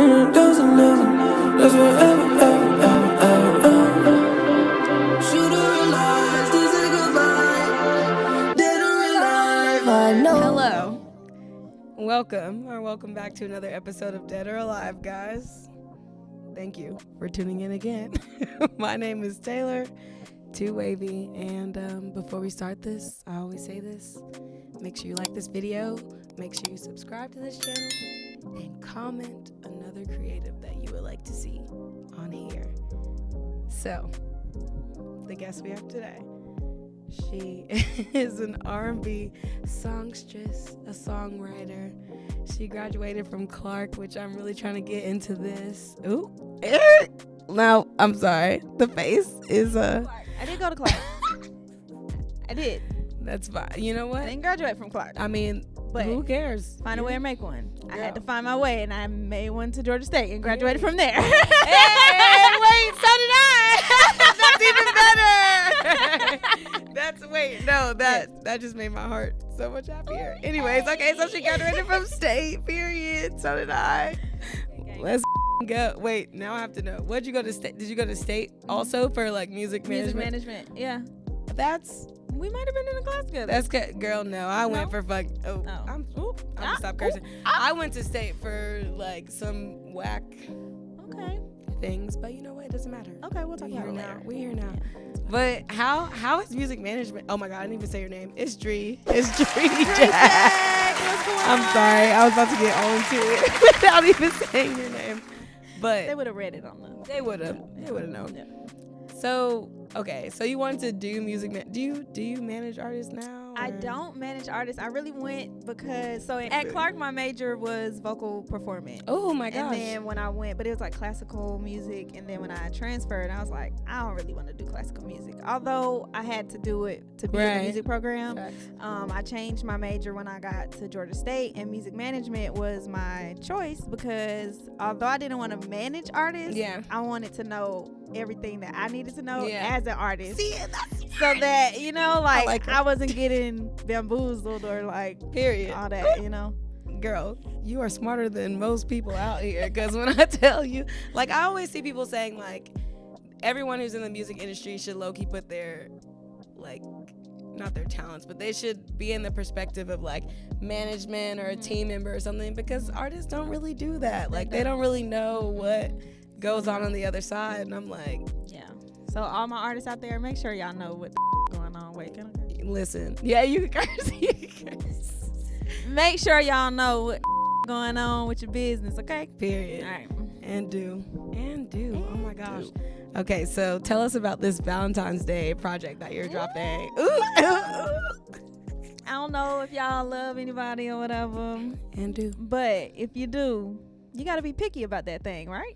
doesn't matter. That's forever, ever, ever, ever. Should I realize this is goodbye? Didn't realize I know. Hello. Welcome back to another episode of Dead or Alive, guys. Thank you for tuning in again. My name is Taylor, too wavy, and before we start this, I always say this. Make sure you like this video, make sure you subscribe to this channel, and comment another creative that you would like to see on here. So, the guest we have today, she is an R&B songstress, a songwriter. She graduated from Clark, which I'm really trying to get into this. Ooh. Now, I'm sorry. The face is I did go to Clark. I did. That's fine. You know what? I didn't graduate from Clark. I mean, but who cares? Find a way or make one. Girl. I had to find my way, and I made one to Georgia State and graduated from there. Hey, wait, so did I. That's even better. That just made my heart so much happier. Anyways, okay, so she graduated from state, period. So did I. Let's go. Wait, now I have to know. What'd you go to state? Did you go to state also for like music management? Music management, yeah. We might have been in a class together. That's good. Girl, no. I went for fuck. I'm gonna stop cursing. I went to state for like some whack things, but you know what? It doesn't matter. Okay, we'll talk about it later. We're here now. But how is music management? Oh my God, I didn't even say your name. It's Dri. It's Dri Jack. I'm sorry. I was about to get all into it without even saying your name. But they would have read it on them. They would have known. Yeah. So, okay, so you wanted to do music. Do you manage artists now? I don't manage artists. I really went because, at Clark, my major was vocal performance. Oh my gosh. And then when I went, but it was like classical music. And then when I transferred, I was like, I don't really want to do classical music. Although I had to do it to be in the music program. I changed my major when I got to Georgia State, and music management was my choice because although I didn't want to manage artists, I wanted to know everything that I needed to know as an artist. See, that's so that, you know, I wasn't getting bamboozled or period all that, you know. Girl, you are smarter than most people out here, because when I tell you, I always see people saying everyone who's in the music industry should low-key put their not their talents, but they should be in the perspective of management or a team member or something, because artists don't really do that. They don't really know what goes on the other side, and I'm like, so all my artists out there, make sure y'all know what going on. Wait, can I curse? Listen, you can curse. Make sure y'all know what going on with your business, okay? Period. All right. And do. Oh my gosh. Okay, so tell us about this Valentine's Day project that you're dropping. I don't know if y'all love anybody or whatever. And do. But if you do, you got to be picky about that thing, right?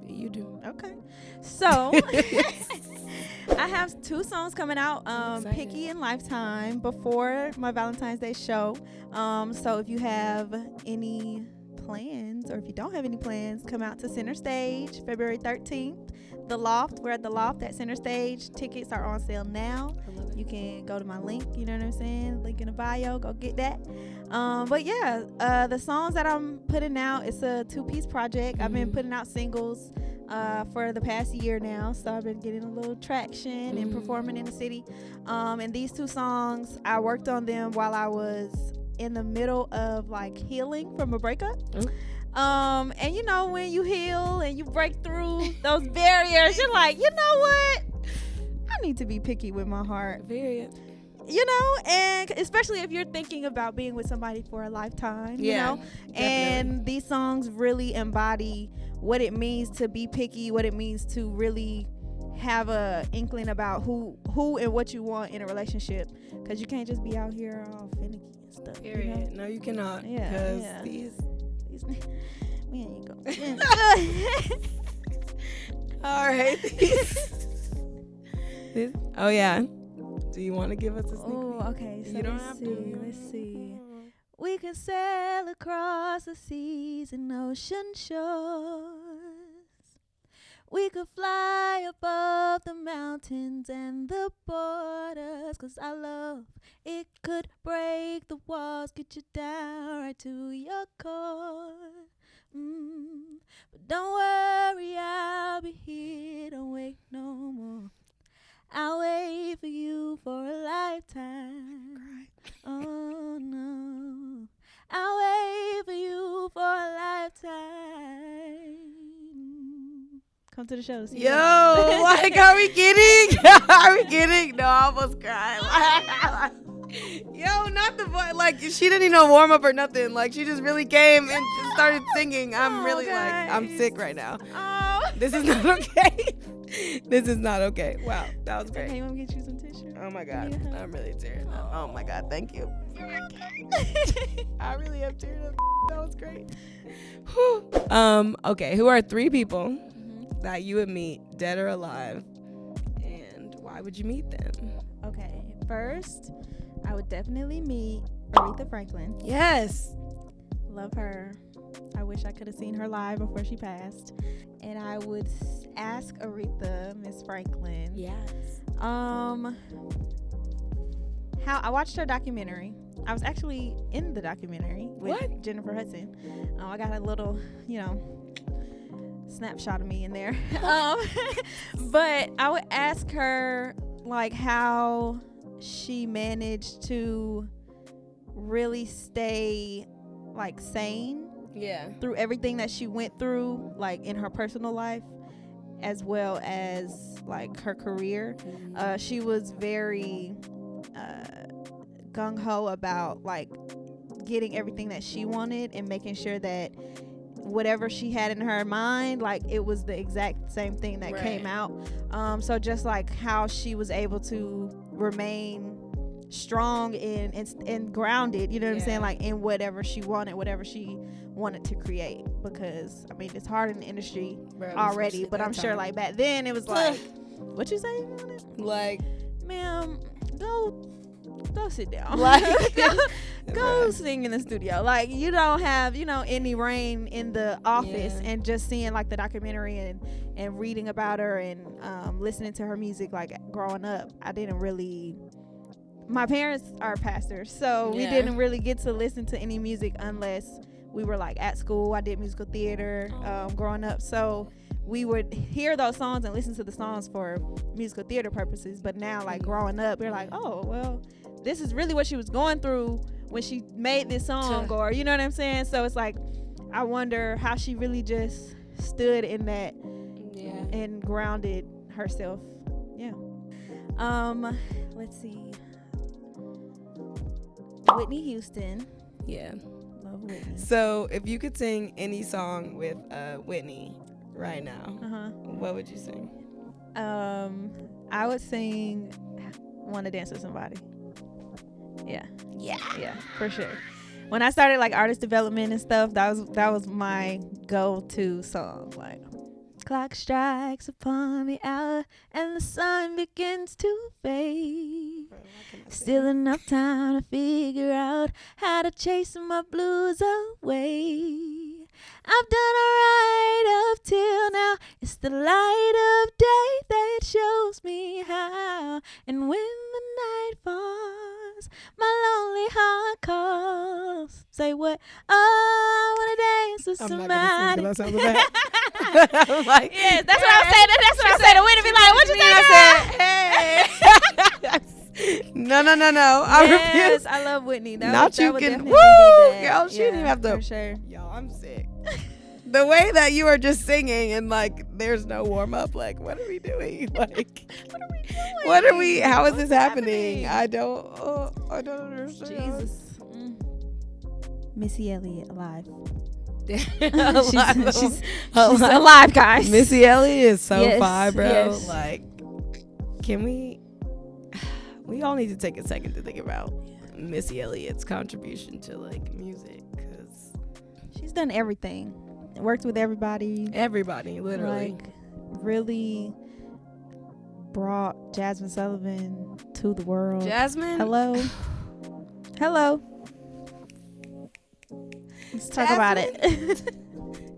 You do. Okay. So I have 2 songs coming out, Picky and Lifetime, before my Valentine's Day show. So if you have any plans, or if you don't have any plans, come out to Center Stage February 13th. The Loft. We're at the Loft at Center Stage. Tickets are on sale now. You can go to my link, you know what I'm saying? Link in the bio. Go get that. The songs that I'm putting out, it's a 2-piece project. I've been putting out singles for the past year now, so I've been getting a little traction and performing in the city. And these 2 songs, I worked on them while I was in the middle of healing from a breakup. And you know, when you heal and you break through those barriers, you're like, you know what? I need to be picky with my heart. Period. You know, and especially if you're thinking about being with somebody for a lifetime, you know? Definitely. And these songs really embody what it means to be picky, what it means to really have a inkling about who and what you want in a relationship, because you can't just be out here all finicky and stuff. Period. You know? No, you cannot. Because these we ain't go. All right. Oh yeah. Do you want to give us a sneak peek? Oh, okay. So you don't have to. Let's see. We can sail across the seas and ocean shores. We could fly above the mountains and the borders, 'cause our love, it could break the walls, get you down right to your core. But don't worry, I'll be here. Don't wait no more. I'll wait for you for a lifetime. Oh no, I'll wait for you for a lifetime. Come to the show. See Yo, like, are we kidding? Are we kidding? No, I almost cried. Yo, not the voice. Like, she didn't even warm up or nothing. Like, she just really came and just started singing. I'm really guys. like, I'm sick right now. Oh. This is not okay. This is not okay. Wow, that was great. Hey, want me to get you some tissue? Oh my God, Yeah. I'm really tearing up. Oh my God, thank you. I really am tearing up. That was great. Whew. Okay, who are 3 people that you would meet, dead or alive, and why would you meet them? Okay, first, I would definitely meet Aretha Franklin. Yes. Love her. I wish I could have seen her live before she passed. And I would ask Aretha, Miss Franklin. Yes. How I watched her documentary. I was actually in the documentary with Jennifer Hudson. I got a little, snapshot of me in there. But I would ask her like how she managed to really stay like sane through everything that she went through, like in her personal life as well as like her career. She was very gung-ho about like getting everything that she wanted and making sure that whatever she had in her mind, like it was the exact same thing that came out. So just like how she was able to remain strong and grounded, you know what I'm saying, like in whatever she wanted to create, because I mean it's hard in the industry already, but I'm sure like back then it was like what you say, like, ma'am, go sit down, like go sing in the studio. Like you don't have any reign in the office. And just seeing like the documentary and reading about her and listening to her music like growing up, I didn't really, my parents are pastors, so we didn't really get to listen to any music unless we were like at school. I did musical theater growing up, so we would hear those songs and listen to the songs for musical theater purposes. But now like growing up, we're like, oh well, this is really what she was going through when she made this song, or you know what I'm saying. So it's like I wonder how she really just stood in that and grounded herself. Let's see, Whitney Houston. Love Whitney. So if you could sing any song with Whitney right now, what would you sing? I would sing "Wanna Dance with Somebody." Yeah, for sure. When I started like artist development and stuff, that was my go-to song. Like, clock strikes upon the hour and the sun begins to fade. Still enough time to figure out how to chase my blues away. I've done alright up till now. It's the light of day that shows me how. And when the night falls, my lonely heart calls. Say what? Oh, I wanna dance with somebody. I'm not gonna sing 'cause I sound bad. I'm like, yes, that's what I'm saying. That's what I'm saying. Whitney be like, what you think? I said, hey. No. I refuse. I love Whitney. Not you can. Woo, girl. She didn't even have to. For sure. Yo, I'm sick. The way that you are just singing and like there's no warm up. Like, what are we doing? Like, what are we? How is this happening? I don't understand. Jesus. Missy Elliott alive. she's alive, guys. Missy Elliott is so fire, bro. Yes. Like, can we all need to take a second to think about Missy Elliott's contribution to like music, because she's done everything, worked with everybody, literally, like really brought Jasmine Sullivan to the world. Jasmine, hello. Let's talk about it.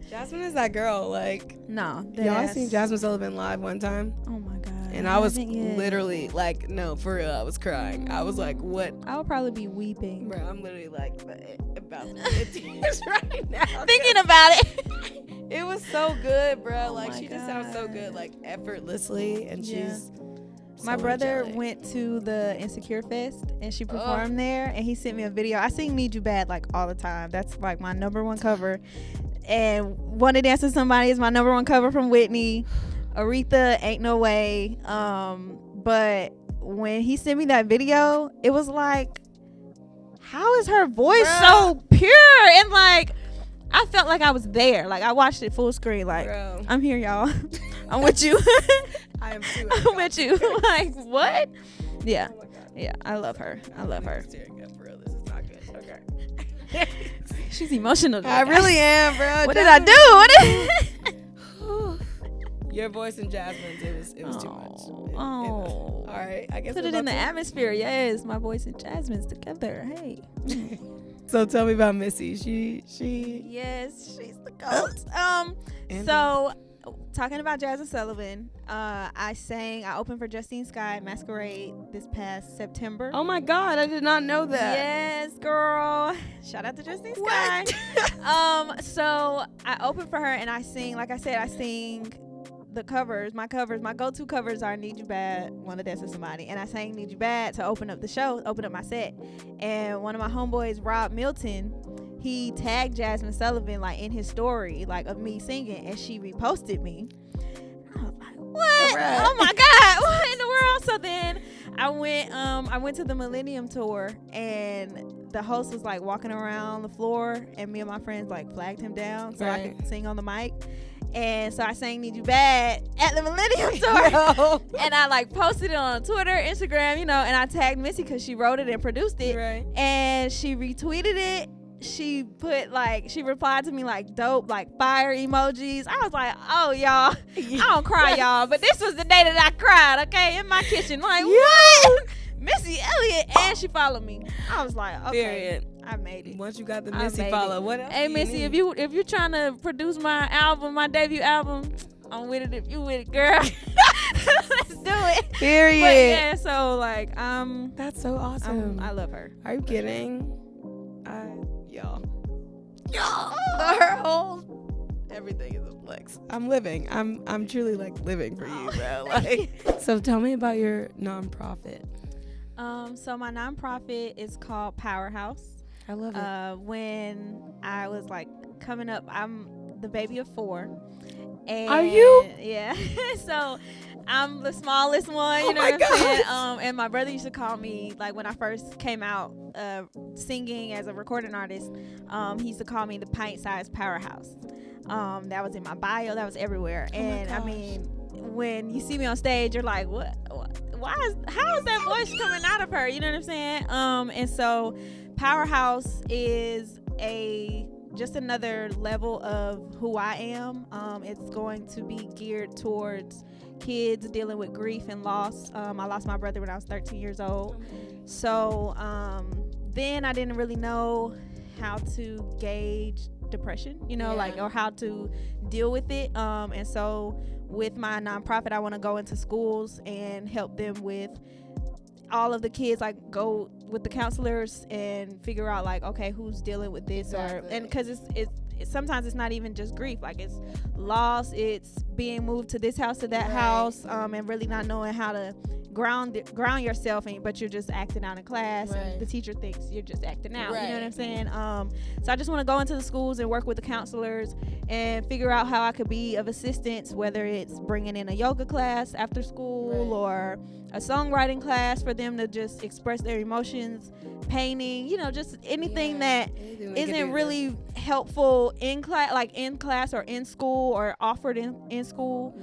Jasmine is that girl. Like, no, y'all seen Jasmine Sullivan live one time? Oh my god! And I was literally like, no, for real, I was crying. I was like, what? I would probably be weeping. Bro, I'm literally like about to get tears right now. Thinking about it. It was so good, bro. Oh Like, my she just sounds so good, God. like, effortlessly. And Yeah. she's My so brother angelic. went to the Insecure Fest and she performed there, and he sent me a video. I sing Need You Bad like all the time. That's like my number one cover. And Wanna Dance with Somebody is my number one cover from Whitney. Aretha, Ain't No Way. But when he sent me that video, it was like, how is her voice so pure? And like, I felt like I was there. Like, I watched it full screen. Like, Bro. I'm here, y'all. I'm with you. I am too. I'm with you. Like, what? Yeah. Oh my God. Yeah, I love her. I love her. I'm tearing up, bro. This is not good. Okay. She's emotional. I really am, bro. What did I do? What did Your voice and Jasmine's, it was too much. Oh. All right, I guess Put we're it in the about to- atmosphere. Yes, my voice and Jasmine's together. Hey. So tell me about Missy. She. Yes, she's the goat. And- So talking about Jasmine Sullivan, I opened for Justine Skye at Masquerade this past September. Oh my God, I did not know that. Yes, girl. Shout out to Justine Skye. So I opened for her and I sing, like I said, I sing the covers. My go-to covers are Need You Bad, Wanna Dance with Somebody. And I sang Need You Bad to open up the show, open up my set. And one of my homeboys, Rob Milton, he tagged Jasmine Sullivan like in his story, like of me singing, and she reposted me. I was like, what? Right. Oh my God, what in the world? So then I went to the Millennium Tour, and the host was like walking around the floor, and me and my friends like flagged him down so I could sing on the mic. And so I sang Need You Bad at the Millennium Tour. And I like posted it on Twitter, Instagram, and I tagged Missy because she wrote it and produced it. Right. And she retweeted it. She replied to me like dope, like fire emojis. I was like, oh, y'all, I don't cry, y'all. But this was the day that I cried, okay, in my kitchen. Like, what? Missy Elliott. And she followed me. I was like, okay. Period. I made it. Once you got the I Missy made follow, it. what else? Hey do you Missy, need? if you're trying to produce my album, my debut album, I'm with it. If you with it, girl, let's do it. Period. But yeah, so like, That's so awesome. I love her. Are you kidding? Y'all. Her whole Everything is a flex. I'm living. I'm truly like living for you, bro. Like, so tell me about your nonprofit. So my nonprofit is called Powerhouse. I love it. When I was like coming up, I'm the baby of 4. And Are you? Yeah. So I'm the smallest one, Oh you know my what I'm saying? gosh. And my brother used to call me, like when I first came out singing as a recording artist, he used to call me the pint-sized powerhouse. That was in my bio, that was everywhere. Oh my And I gosh. mean, when you see me on stage, you're like, what? How is that voice coming out of her? You know what I'm saying? And so Powerhouse is just another level of who I am. It's going to be geared towards kids dealing with grief and loss. I lost my brother when I was 13 years old. So then I didn't really know how to gauge depression, like, or how to deal with it. And so with my nonprofit, I want to go into schools and help them with all of the kids, like go with the counselors and figure out like, okay, who's dealing with this. Exactly. And because it's sometimes it's not even just grief, like it's loss, it's being moved to this house to that house, and really not knowing how to ground yourself, but you're just acting out in class, and the teacher thinks you're just acting out. You know what I'm saying? So I just want to go into the schools and work with the counselors and figure out how I could be of assistance, whether it's bringing in a yoga class after school or a songwriting class for them to just express their emotions, painting, just anything that isn't really helpful in class or in school or offered in school,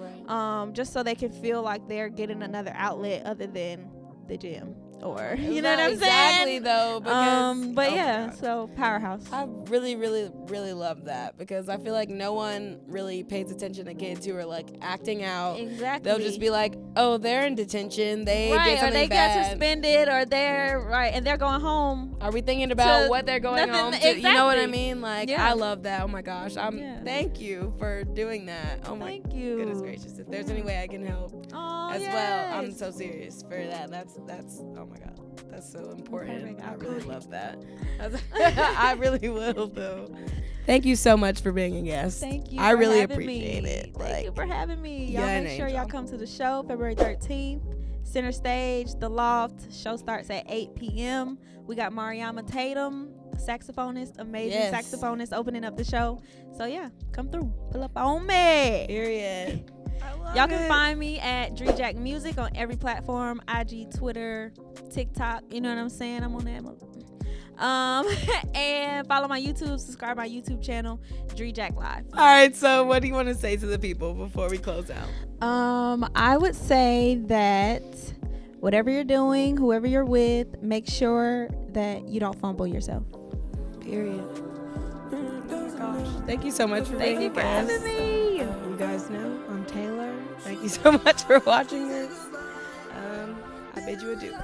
just so they can feel like they're getting another outlet other than the gym, or you know what I'm exactly saying? Though, because But yeah, so Powerhouse. I really, really, really love that, because I feel like no one really pays attention to kids who are like acting out. Exactly. They'll just be like, oh, they're in detention. They did or something they bad. got suspended, or they're and they're going home. Are we thinking about to what they're going nothing- home to? You know what I exactly. mean? Like, Yeah. I love that. Oh my gosh. Yeah. Thank you for doing that. Oh my Thank you. goodness gracious. If there's any way I can help Oh, as yes. well, I'm so serious for that. That's oh my god. That's so important. Perfect. I I'll really call love that. I really will though. Thank you so much for being a guest. Thank you. I for really having appreciate me. it. Thank you for having me. Y'all you're an make sure angel. y'all come to the show February 13th. Center Stage, The Loft. Show starts at 8 p.m. We got Mariama Tatum, saxophonist, amazing saxophonist, opening up the show. So yeah, come through. Pull up on me. Period. Y'all can find me at Dri Jack Music on every platform, IG, Twitter, TikTok. You know what I'm saying? I'm on that. And follow my YouTube, subscribe my YouTube channel, Dri Jack Live. All right, so what do you want to say to the people before we close out? I would say that whatever you're doing, whoever you're with, make sure that you don't fumble yourself. Period. Gosh, thank you so much for being Thank you for having me. You guys know I'm Taylor. Thank you so much for watching this. I bid you adieu.